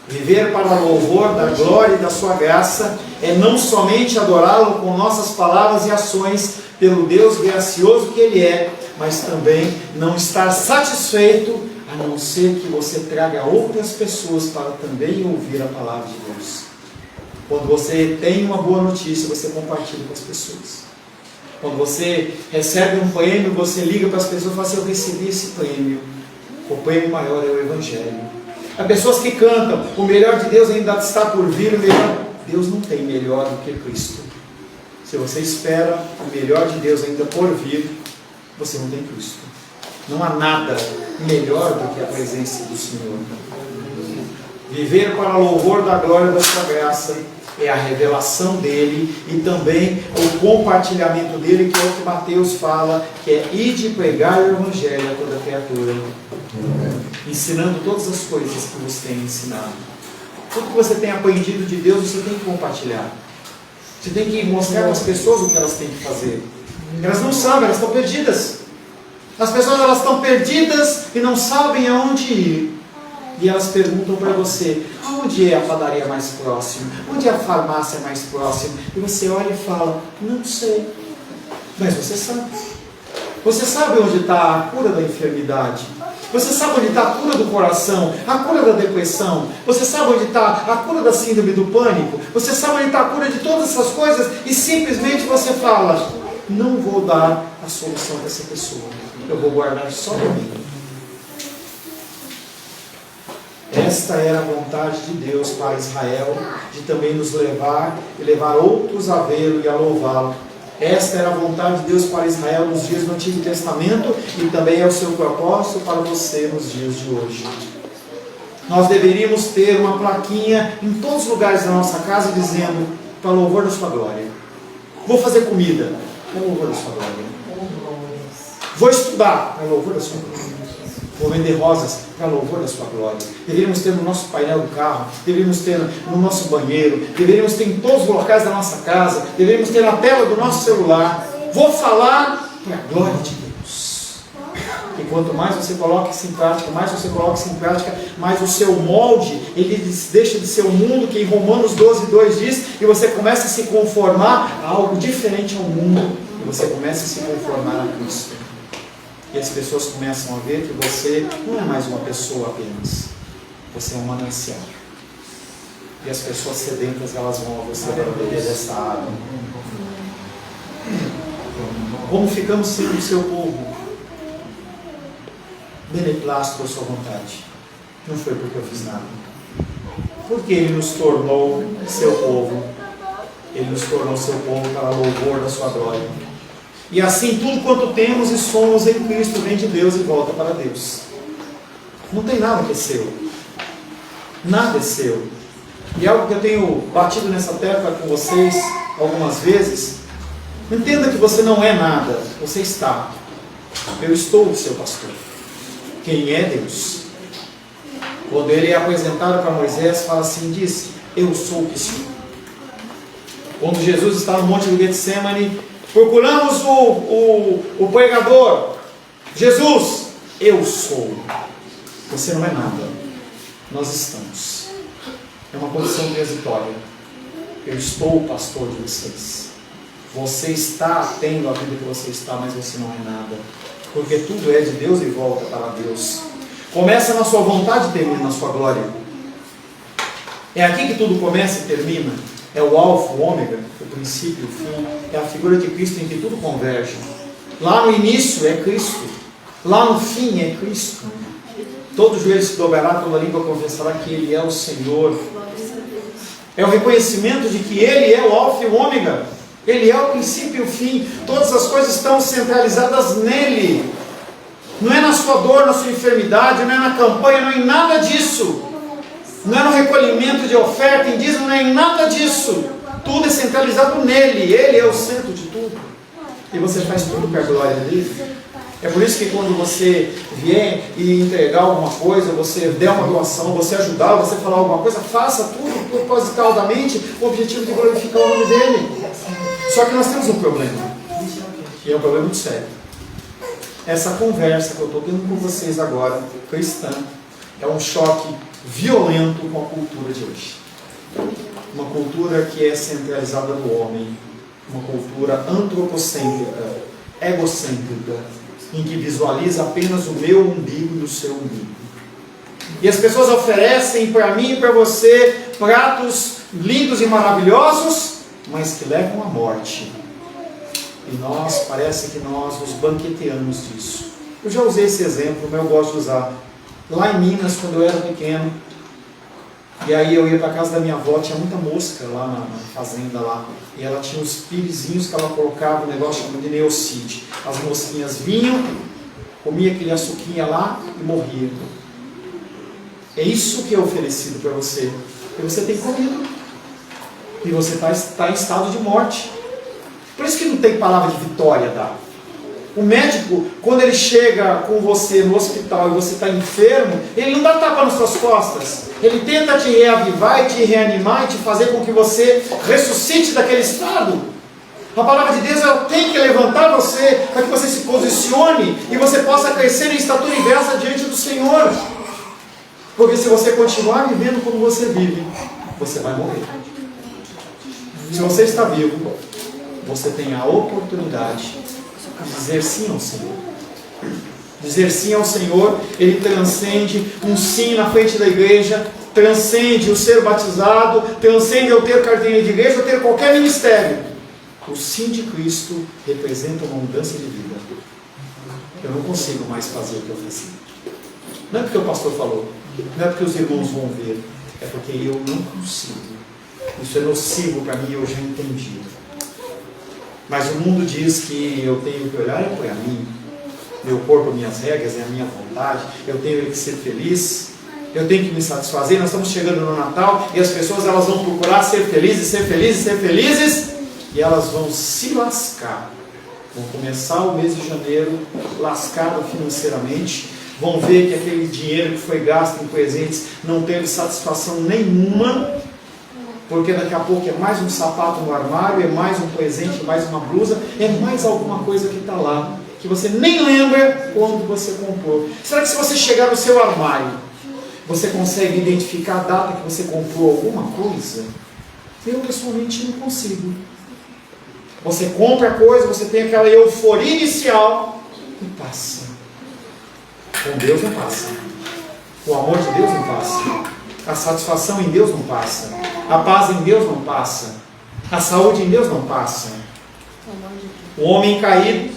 Viver para o louvor da glória e da sua graça é não somente adorá-lo com nossas palavras e ações pelo Deus gracioso que Ele é, mas também não estar satisfeito a não ser que você traga outras pessoas para também ouvir a palavra de Deus. Quando você tem uma boa notícia, você compartilha com as pessoas. Quando você recebe um prêmio, você liga para as pessoas e fala assim: eu recebi esse prêmio. O prêmio maior é o Evangelho. Há pessoas que cantam, o melhor de Deus ainda está por vir, Deus não tem melhor do que Cristo. Se você espera o melhor de Deus ainda por vir, você não tem Cristo. Não há nada melhor do que a presença do Senhor. Viver para o louvor da glória da sua graça é a revelação dele e também o compartilhamento dele, que é o que Mateus fala, que é ide pregar o Evangelho a toda criatura, ensinando todas as coisas que vos tem ensinado. Tudo que você tem aprendido de Deus, você tem que compartilhar. Você tem que mostrar às pessoas o que elas têm que fazer. Elas não sabem, elas estão perdidas. As pessoas, elas estão perdidas e não sabem aonde ir. E elas perguntam para você: onde é a padaria mais próxima? Onde é a farmácia mais próxima? E você olha e fala: não sei. Mas você sabe. Você sabe onde está a cura da enfermidade. Você sabe onde está a cura do coração, a cura da depressão. Você sabe onde está a cura da síndrome do pânico. Você sabe onde está a cura de todas essas coisas. E simplesmente você fala: não vou dar a solução para essa pessoa. Eu vou guardar só para mim. Esta era a vontade de Deus para Israel, de também nos levar e levar outros a vê-lo e a louvá-lo. Esta era a vontade de Deus para Israel nos dias do Antigo Testamento e também é o seu propósito para você nos dias de hoje. Nós deveríamos ter uma plaquinha em todos os lugares da nossa casa dizendo: para louvor da sua glória. Vou fazer comida, para louvor da sua glória. Vou estudar, para louvor da sua glória. Vou vender rosas, para louvor da sua glória. Deveríamos ter no nosso painel do carro, deveríamos ter no nosso banheiro, deveríamos ter em todos os locais da nossa casa, deveríamos ter na tela do nosso celular. Vou falar para a glória de Deus. E quanto mais você coloca isso em prática, mais o seu molde, ele deixa de ser o mundo que em Romanos 12:2 diz, e você começa a se conformar a algo diferente ao mundo, e você começa a se conformar a Cristo. E as pessoas começam a ver que você não é mais uma pessoa apenas. Você é um manancial. E as pessoas sedentas, elas vão a você para beber dessa água. Como ficamos sendo o seu povo? Beneplácito à sua vontade. Não foi porque eu fiz nada. Porque Ele nos tornou seu povo. Ele nos tornou seu povo para louvor da sua glória. E assim tudo quanto temos e somos em Cristo vem de Deus e volta para Deus. Não tem nada que é seu. Nada é seu. E algo que eu tenho batido nessa tecla com vocês algumas vezes, entenda que você não é nada, você está. Eu estou o seu pastor. Quem é Deus? Quando ele é apresentado para Moisés, fala assim, diz, eu sou o que sou. Quando Jesus está no monte de Getsemane, procuramos o pregador. Jesus, eu sou. Você não é nada. Nós estamos. É uma condição transitória. Eu estou o pastor de vocês. Você está tendo a vida que você está, mas você não é nada. Porque tudo é de Deus e volta para Deus. Começa na sua vontade e termina na sua glória. É aqui que tudo começa e termina. É o alfa, o ômega, o princípio, o fim. É a figura de Cristo em que tudo converge. Lá no início é Cristo. Lá no fim é Cristo. Todo joelho se dobrará, toda língua confessará que Ele é o Senhor. É o reconhecimento de que Ele é o alfa e o ômega. Ele é o princípio e o fim. Todas as coisas estão centralizadas nele. Não é na sua dor, na sua enfermidade, não é na campanha, não é em nada disso. Não é no recolhimento de oferta, em dízimo, não é em nada disso. Tudo é centralizado nele. Ele é o centro de tudo. E você faz tudo para a glória dele. É por isso que quando você vier e entregar alguma coisa, você der uma doação, você ajudar, você falar alguma coisa, faça tudo propositadamente com o objetivo de glorificar o nome dele. Só que nós temos um problema. E é um problema muito sério. Essa conversa que eu estou tendo com vocês agora, cristã, é um choque violento com a cultura de hoje. Uma cultura que é centralizada no homem. Uma cultura antropocêntrica, egocêntrica, em que visualiza apenas o meu umbigo e o seu umbigo. E as pessoas oferecem para mim e para você pratos lindos e maravilhosos, mas que levam à morte. E nós, parece que nós nos banqueteamos disso. Eu já usei esse exemplo, mas eu gosto de usar. Lá em Minas, quando eu era pequeno, e aí eu ia para a casa da minha avó, tinha muita mosca lá na fazenda lá. E ela tinha uns pirizinhos que ela colocava, um negócio chamado de neocite. As mosquinhas vinham, comia aquele açuquinha lá e morria. É isso que é oferecido para você. E você tem comido. E você está em estado de morte. Por isso que não tem palavra de vitória, tá? O médico, quando ele chega com você no hospital e você está enfermo, ele não dá tapa nas suas costas. Ele tenta te reavivar e te reanimar e te fazer com que você ressuscite daquele estado. A palavra de Deus, ela tem que levantar você para que você se posicione e você possa crescer em estatura inversa diante do Senhor. Porque se você continuar vivendo como você vive, você vai morrer. Se você está vivo, você tem a oportunidade de dizer sim ao Senhor. Dizer sim ao Senhor, ele transcende um sim na frente da igreja, transcende o ser batizado, transcende eu ter carteirinha de igreja, eu ter qualquer ministério. O sim de Cristo representa uma mudança de vida. Eu não consigo mais fazer o que eu fazia. Não é porque o pastor falou, não é porque os irmãos vão ver, é porque eu não consigo. Isso é nocivo para mim, eu já entendi. Mas o mundo diz que eu tenho que olhar para mim, meu corpo, minhas regras, é a minha vontade, eu tenho que ser feliz, eu tenho que me satisfazer. Nós estamos chegando no Natal e as pessoas elas vão procurar ser felizes, ser felizes, ser felizes, e elas vão se lascar. Vão começar o mês de janeiro lascado financeiramente, vão ver que aquele dinheiro que foi gasto em presentes não teve satisfação nenhuma, porque daqui a pouco é mais um sapato no armário, é mais um presente, mais uma blusa, é mais alguma coisa que está lá, que você nem lembra quando você comprou. Será que se você chegar no seu armário, você consegue identificar a data que você comprou alguma coisa? Eu pessoalmente não consigo. Você compra a coisa, você tem aquela euforia inicial e passa. Com Deus não passa. O amor de Deus não passa. A satisfação em Deus não passa. A paz em Deus não passa. A saúde em Deus não passa. O homem caído,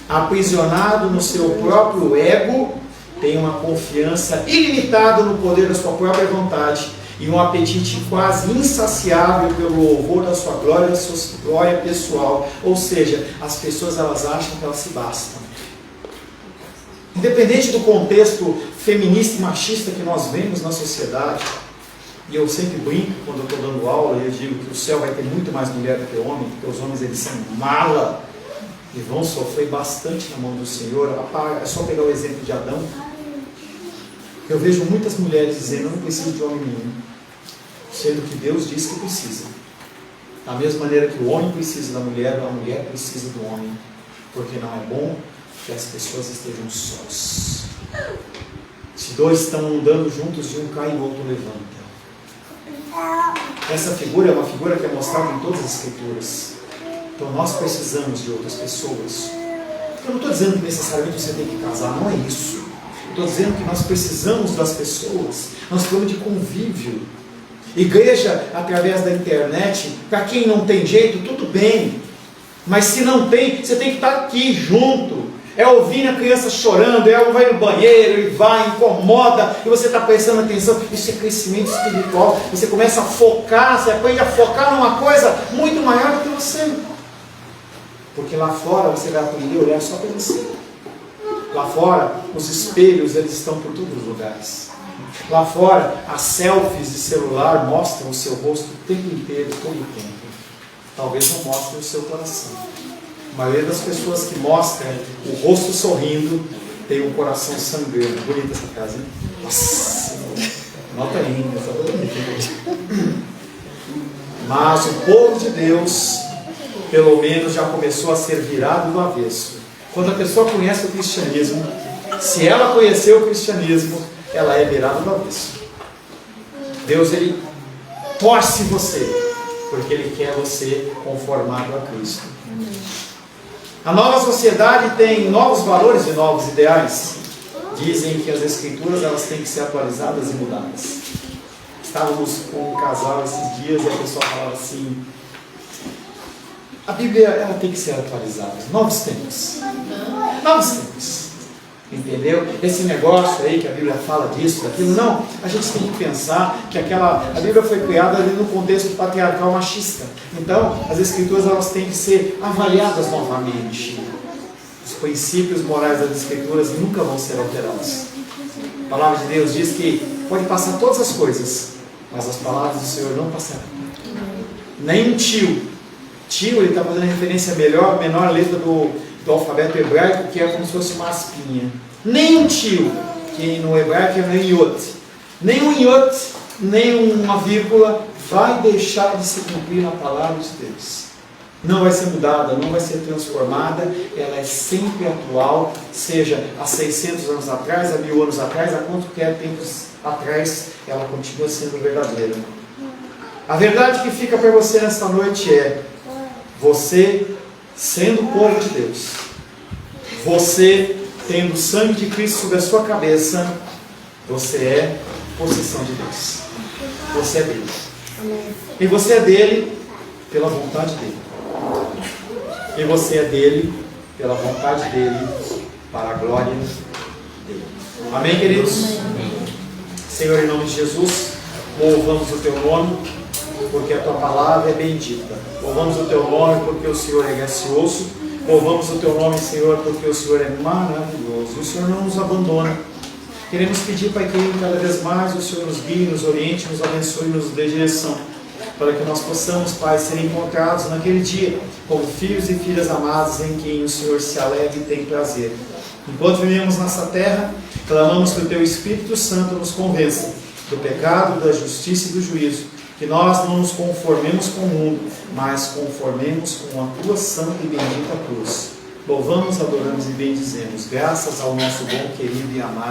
aprisionado no seu próprio ego, tem uma confiança ilimitada no poder da sua própria vontade e um apetite quase insaciável pelo louvor da sua glória pessoal. Ou seja, as pessoas elas acham que elas se bastam. Independente do contexto feminista e machista que nós vemos na sociedade, e eu sempre brinco quando eu estou dando aula, e eu digo que o céu vai ter muito mais mulher do que homem, porque os homens eles são mala e vão sofrer bastante na mão do Senhor. É só pegar o exemplo de Adão. Eu vejo muitas mulheres dizendo: eu não preciso de homem nenhum, sendo que Deus diz que precisa. Da mesma maneira que o homem precisa da mulher, a mulher precisa do homem, porque não é bom que as pessoas estejam sós. Se dois estão andando juntos e um cai e o outro levanta. Essa figura é uma figura que é mostrada em todas as escrituras. Então nós precisamos de outras pessoas. Eu não estou dizendo que necessariamente você tem que casar, não é isso. Estou dizendo que nós precisamos das pessoas. Nós precisamos de convívio. Igreja através da internet, para quem não tem jeito, tudo bem. Mas se não tem, você tem que estar aqui junto. É ouvindo a criança chorando, vai no banheiro e vai, incomoda, e você está prestando atenção. Isso é crescimento espiritual. Você começa a focar, você aprende a focar numa coisa muito maior do que você. Porque lá fora você vai aprender a olhar só para você. Lá fora, os espelhos eles estão por todos os lugares. Lá fora, as selfies de celular mostram o seu rosto o tempo inteiro, todo o tempo. Talvez não mostrem o seu coração. A maioria das pessoas que mostram o rosto sorrindo tem um coração sangrando. Bonita essa frase, hein? Nossa, nota aí, está bonita. Mas o povo de Deus, pelo menos, já começou a ser virado do avesso. Quando a pessoa conhece o cristianismo, se ela conheceu o cristianismo, ela é virada do avesso. Deus, ele torce você, porque ele quer você conformado a Cristo. A nova sociedade tem novos valores e novos ideais. Dizem que as escrituras elas têm que ser atualizadas e mudadas. Estávamos com um casal esses dias e a pessoa falava assim: a Bíblia ela tem que ser atualizada. Novos tempos. Novos tempos. Entendeu? Esse negócio aí que a Bíblia fala disso, daquilo, não. A gente tem que pensar que a Bíblia foi criada ali no contexto patriarcal machista. Então, as escrituras elas têm que ser avaliadas novamente. Os princípios morais das escrituras nunca vão ser alterados. A palavra de Deus diz que pode passar todas as coisas, mas as palavras do Senhor não passarão. Nem um tio, ele está fazendo referência à menor letra do alfabeto hebraico, que é como se fosse uma aspinha. Nem um tio, que no hebraico é nem iot. Nem um iot, nem uma vírgula vai deixar de se cumprir na palavra de Deus. Não vai ser mudada, não vai ser transformada, ela é sempre atual, seja há 600 anos atrás, há 1000 anos atrás, há quanto quer tempos atrás, ela continua sendo verdadeira. A verdade que fica para você nesta noite é: você sendo o povo de Deus, você tendo o sangue de Cristo sobre a sua cabeça, você é possessão de Deus. Você é dele. E você é dele pela vontade dele. E você é dele pela vontade dele, para a glória dele. Amém, queridos? Senhor, em nome de Jesus, louvamos o teu nome, porque a tua palavra é bendita. Louvamos o teu nome porque o Senhor é gracioso. Louvamos o teu nome, Senhor, porque o Senhor é maravilhoso. O Senhor não nos abandona. Queremos pedir, Pai querido, cada vez mais o Senhor nos guie, nos oriente, nos abençoe, nos dê direção, para que nós possamos, Pai, ser encontrados naquele dia como filhos e filhas amados em quem o Senhor se alegra e tem prazer. Enquanto vivemos nessa terra, clamamos que o teu Espírito Santo nos convença do pecado, da justiça e do juízo, que nós não nos conformemos com o mundo, mas conformemos com a tua santa e bendita cruz. Louvamos, adoramos e bendizemos, graças ao nosso bom, querido e amado